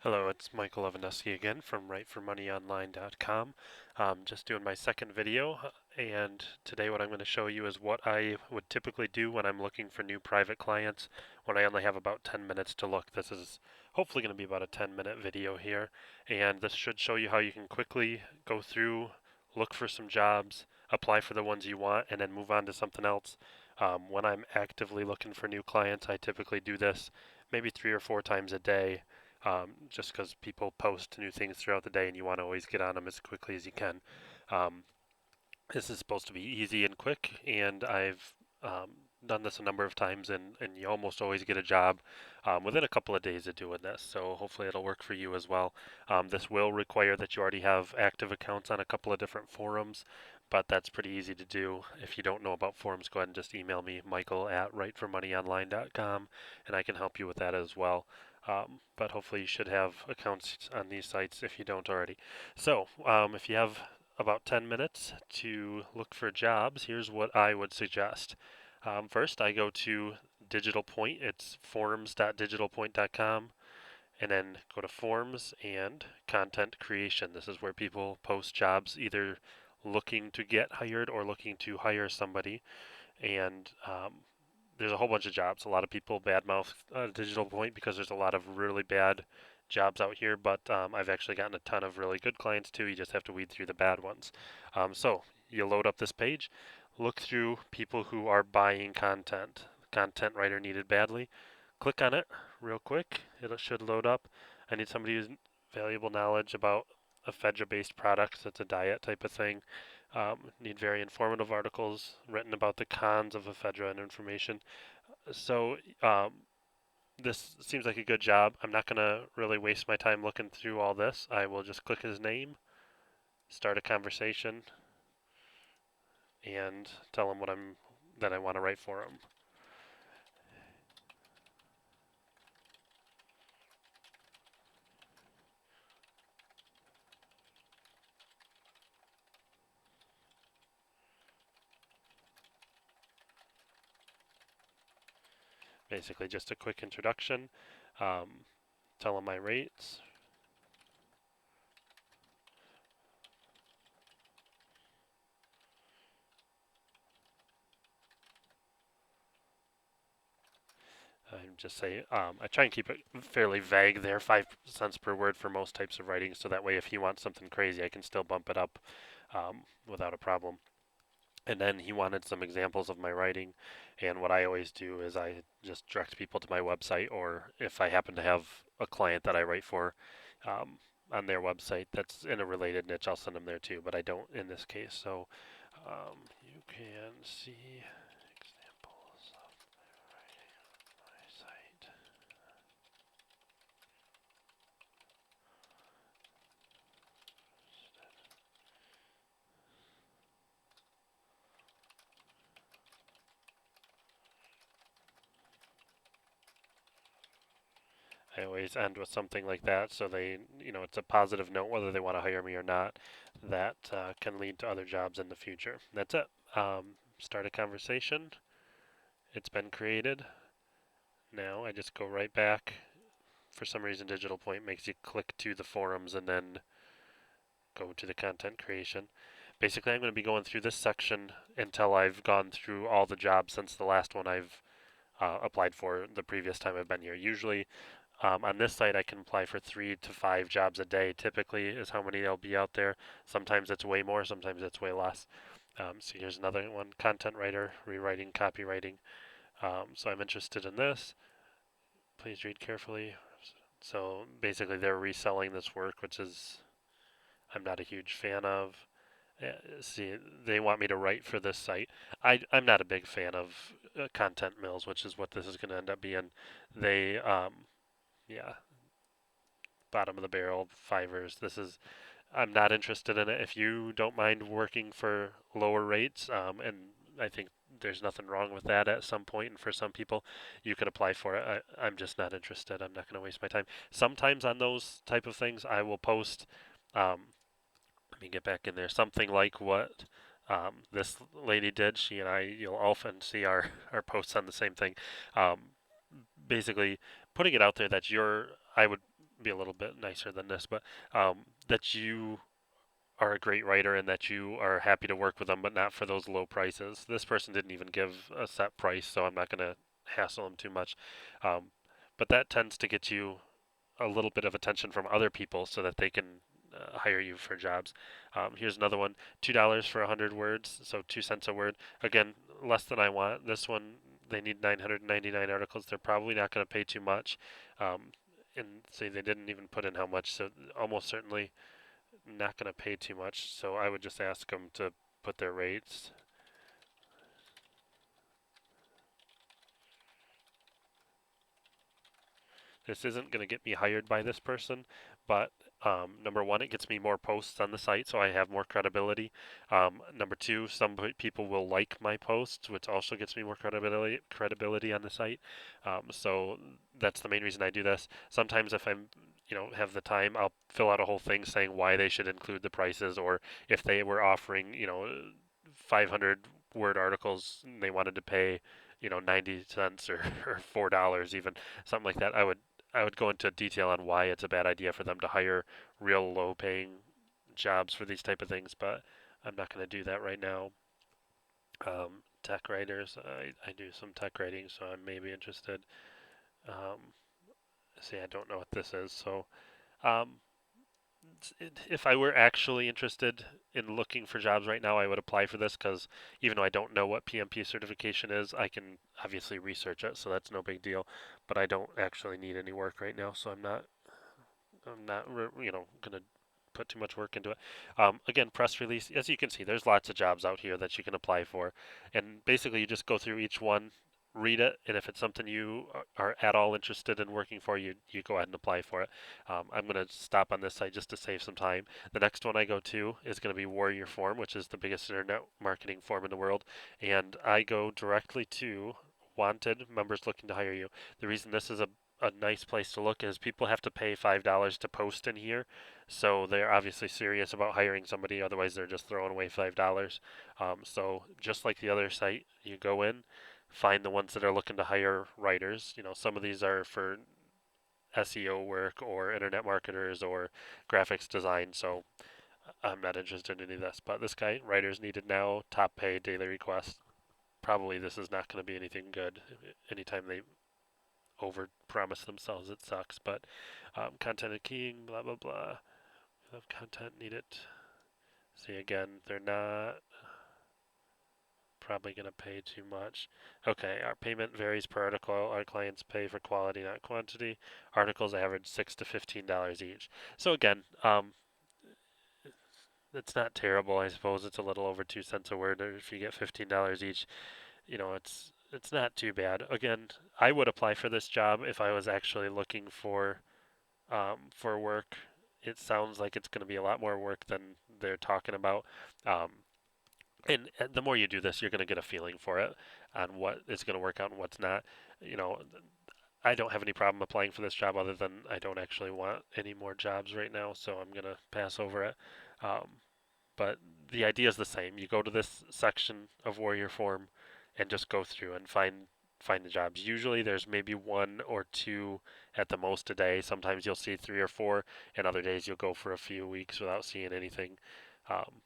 Hello, it's Michael Levineski again from WriteForMoneyOnline.com. Just doing my second video, and today what I'm going to show you is what I would typically do when I'm looking for new private clients when I only have about 10 minutes to look. This is hopefully going to be about a 10-minute video here, and this should show you how you can quickly go through, look for some jobs, apply for the ones you want, and then move on to something else. When I'm actively looking for new clients, I typically do this maybe 3 or 4 times a day, just because people post new things throughout the day and you want to always get on them as quickly as you can. Um, this is supposed to be easy and quick, and I've done this a number of times, and you almost always get a job within a couple of days of doing this. So hopefully it'll work for you as well. This will require that you already have active accounts on a couple of different forums, but that's pretty easy to do. If you don't know about forums, go ahead and just email me, Michael at writeformoneyonline.com, and I can help you with that as well. But hopefully you should have accounts on these sites if you don't already. So if you have about 10 minutes to look for jobs, here's what I would suggest. First, I go to Digital Point. It's forums.digitalpoint.com, and then go to Forms and Content Creation. This is where people post jobs either looking to get hired or looking to hire somebody. And there's a whole bunch of jobs. A lot of people badmouth Digital Point because there's a lot of really bad jobs out here, but I've actually gotten a ton of really good clients too. You just have to weed through the bad ones. So you load up this page, look through people who are buying content. Content writer needed badly. Click on it real quick. It should load up. I need somebody who's valuable knowledge about ephedra-based products. That's a diet type of thing. Need very informative articles written about the cons of ephedra and information. So this seems like a good job. I'm not going to really waste my time looking through all this. I will just click his name, start a conversation, and tell him that I want to write for him. Basically, just a quick introduction. Um, Tell him my rates. Just say I try and keep it fairly vague there, 5 cents per word for most types of writing, so that way if he wants something crazy, I can still bump it up without a problem. And then he wanted some examples of my writing, and what I always do is I just direct people to my website, or if I happen to have a client that I write for um, on their website that's in a related niche, I'll send them there too, but I don't in this case. So you can see examples of my site. I always end with something like that, so it's a positive note whether they want to hire me or not. That can lead to other jobs in the future. That's it. Start a conversation. It's been created. Now I just go right back. For some reason, Digital Point makes you click to the forums and then go to the content creation. Basically, I'm going to be going through this section until I've gone through all the jobs since the last one I've applied for the previous time I've been here. Usually, on this site, I can apply for 3 to 5 jobs a day, typically, is how many there'll be out there. Sometimes it's way more, sometimes it's way less. So here's another one, content writer, rewriting, copywriting. So I'm interested in this. Please read carefully. So basically, they're reselling this work, which is I'm not a huge fan of. See, they want me to write for this site. I'm not a big fan of content mills, which is what this is going to end up being. They, yeah, bottom of the barrel Fivers. I'm not interested in it. If you don't mind working for lower rates, and I think there's nothing wrong with that at some point, and for some people, you can apply for it. I'm just not interested. I'm not going to waste my time. Sometimes on those type of things, I will post. Let me get back in there. Something like what this lady did. She and I, you'll often see our posts on the same thing. Um, Basically, putting it out there that I would be a little bit nicer than this, but that you are a great writer and that you are happy to work with them, but not for those low prices. This person didn't even give a set price, so I'm not going to hassle them too much. Um, but that tends to get you a little bit of attention from other people so that they can hire you for jobs. Here's another one: $2 for 100 words, so 2 cents a word. Again, less than I want. This one, they need 999 articles. They're probably not going to pay too much. And say they didn't even put in how much, so almost certainly not going to pay too much. So I would just ask them to put their rates. This isn't going to get me hired by this person, but number one, it gets me more posts on the site, so I have more credibility. Number two, some people will like my posts, which also gets me more credibility on the site. So that's the main reason I do this. Sometimes if I'm have the time, I'll fill out a whole thing saying why they should include the prices, or if they were offering 500 word articles and they wanted to pay 90 cents or $4 even, something like that. I would go into detail on why it's a bad idea for them to hire real low paying jobs for these type of things, but I'm not going to do that right now. Tech writers, I do some tech writing, so I may be interested. Um, See, I don't know what this is, so um, if I were actually interested in looking for jobs right now, I would apply for this because even though I don't know what PMP certification is, I can obviously research it, so that's no big deal. But I don't actually need any work right now, so I'm not going to put too much work into it. Again, press release. As you can see, there's lots of jobs out here that you can apply for, and basically you just go through each one, read it, and if it's something you are at all interested in working for, you go ahead and apply for it. I'm going to stop on this site just to save some time. The next one I go to is going to be Warrior Form, which is the biggest internet marketing form in the world, and I go directly to wanted members looking to hire you. The reason this is a nice place to look is people have to pay $5 to post in here, so they're obviously serious about hiring somebody. Otherwise, they're just throwing away $5. So just like the other site, you go in, find the ones that are looking to hire writers. Some of these are for SEO work or internet marketers or graphics design. So I'm not interested in any of this. But this guy, writers needed now, top pay, daily request. Probably this is not going to be anything good. Anytime they over promise themselves, it sucks. But content and keying, blah blah blah. Of content needed. See again, they're not probably going to pay too much. Okay, our payment varies per article. Our clients pay for quality, not quantity. Articles average $6 to $15 each. So again, it's not terrible. I suppose it's a little over 2 cents a word. Or if you get $15 each, it's not too bad. Again, I would apply for this job if I was actually looking for work. It sounds like it's going to be a lot more work than they're talking about. Um, and the more you do this, you're going to get a feeling for it on what is going to work out and what's not. You know, I don't have any problem applying for this job other than I don't actually want any more jobs right now, so I'm going to pass over it. Um, but the idea is the same. You go to this section of Warrior Form and just go through and find the jobs. Usually there's maybe one or two at the most a day. Sometimes you'll see three or four, and other days you'll go for a few weeks without seeing anything. Um,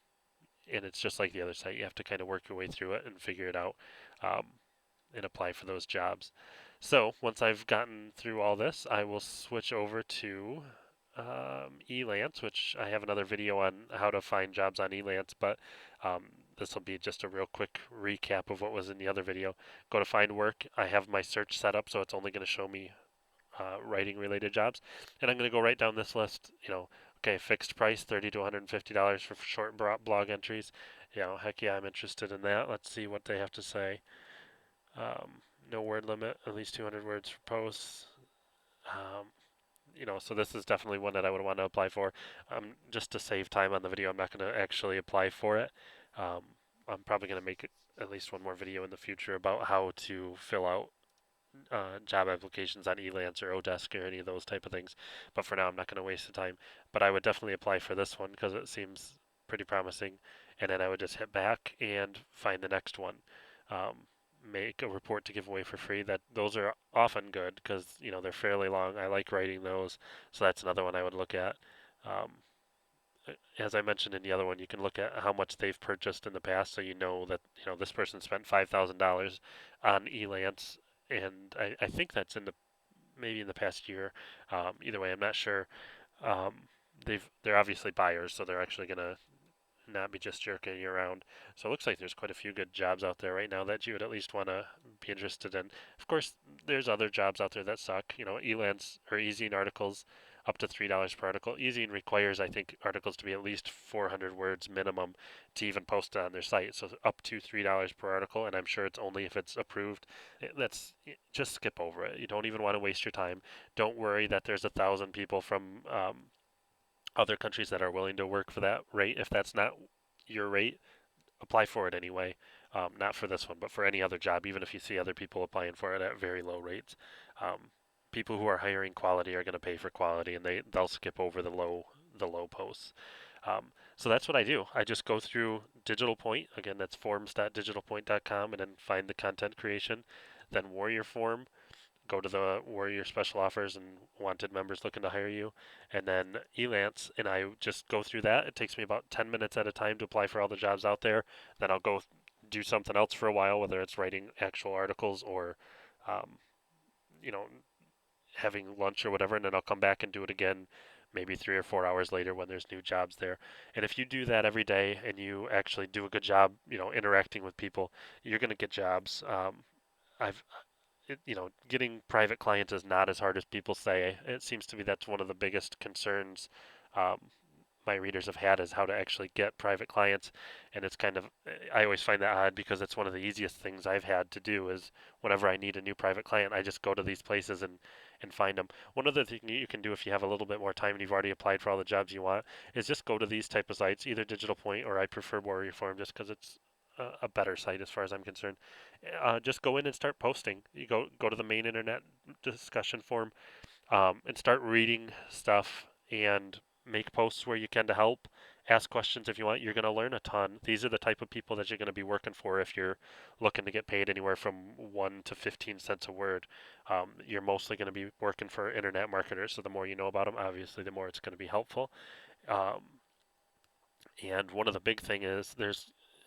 and it's just like the other site. You have to kind of work your way through it and figure it out, um, and apply for those jobs. So once I've gotten through all this, I will switch over to Elance, which I have another video on how to find jobs on Elance, but this will be just a real quick recap of what was in the other video. Go to find work. I have my search set up, so it's only going to show me writing related jobs. And I'm going to go right down this list. Okay, fixed price, $30 to $150 for short blog entries. Heck yeah, I'm interested in that. Let's see what they have to say. No word limit, at least 200 words for posts. So this is definitely one that I would want to apply for. Just to save time on the video, I'm not going to actually apply for it. Um, I'm probably going to make at least one more video in the future about how to fill out job applications on Elance or Odesk or any of those type of things. But for now, I'm not going to waste the time. But I would definitely apply for this one because it seems pretty promising. And then I would just hit back and find the next one. Um, make a report to give away for free. That those are often good because they're fairly long. I like writing those, so that's another one I would look at. Um, as I mentioned in the other one, you can look at how much they've purchased in the past, so you know that this person spent $5,000 on Elance, and I think that's in the maybe in the past year. Either way, I'm not sure. Um, they're obviously buyers, so they're actually gonna not be just jerking you around. So it looks like there's quite a few good jobs out there right now that you would at least want to be interested in. Of course, there's other jobs out there that suck. Elance or Easing articles up to $3 per article. Easing requires, I think, articles to be at least 400 words minimum to even post it on their site. So up to $3 per article, and I'm sure it's only if it's approved. That's just skip over it. You don't even want to waste your time. Don't worry that there's 1,000 people from other countries that are willing to work for that rate. If that's not your rate, apply for it anyway. Not for this one, but for any other job, even if you see other people applying for it at very low rates. Um, People who are hiring quality are going to pay for quality, and they'll skip over the low posts. So that's what I do. I just go through Digital Point. Again, that's forms.digitalpoint.com, and then find the content creation. Then Warrior Form, go to the Warrior Special Offers and wanted members looking to hire you, and then Elance, and I just go through that. It takes me about 10 minutes at a time to apply for all the jobs out there. Then I'll go do something else for a while, whether it's writing actual articles or, um, you know, having lunch or whatever, and then I'll come back and do it again maybe 3 or 4 hours later when there's new jobs there. And if you do that every day and you actually do a good job, interacting with people, you're going to get jobs. I've getting private clients is not as hard as people say. It seems to be that's one of the biggest concerns um, my readers have had is how to actually get private clients. And it's kind of, I always find that odd because it's one of the easiest things I've had to do is whenever I need a new private client, I just go to these places and find them. One other thing you can do if you have a little bit more time and you've already applied for all the jobs you want is just go to these type of sites, either Digital Point or I prefer Warrior Forum just because it's a better site as far as I'm concerned. Just go in and start posting. You go to the main internet discussion forum and start reading stuff and make posts where you can to help. Ask questions if you want. You're going to learn a ton. These are the type of people that you're going to be working for if you're looking to get paid anywhere from 1 to 15 cents a word. You're mostly going to be working for internet marketers, so the more you know about them, obviously, the more it's going to be helpful. Um, and one of the big thing is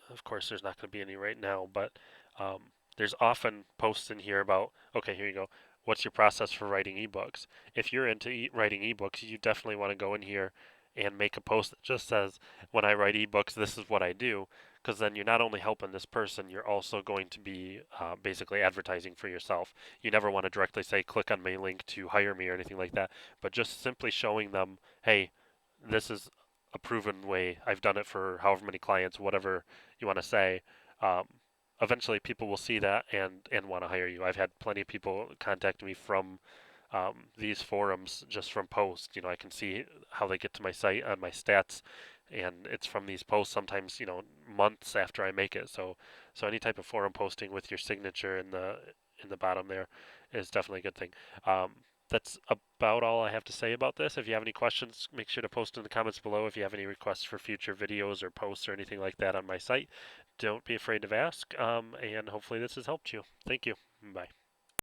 of course, there's not going to be any right now, but um, there's often posts in here about, okay, here you go. What's your process for writing ebooks? If you're into writing ebooks, you definitely want to go in here and make a post that just says, when I write ebooks, this is what I do. Because then you're not only helping this person, you're also going to be basically advertising for yourself. You never want to directly say, click on my link to hire me or anything like that, but just simply showing them, hey, this is a proven way. I've done it for however many clients, whatever you want to say. Um, Eventually, people will see that and want to hire you. I've had plenty of people contact me from these forums just from posts. I can see how they get to my site on my stats, and it's from these posts. Sometimes months after I make it. So any type of forum posting with your signature in the bottom there is definitely a good thing. Um, that's about all I have to say about this. If you have any questions, make sure to post in the comments below. If you have any requests for future videos or posts or anything like that on my site, don't be afraid to ask. And hopefully this has helped you. Thank you. Bye.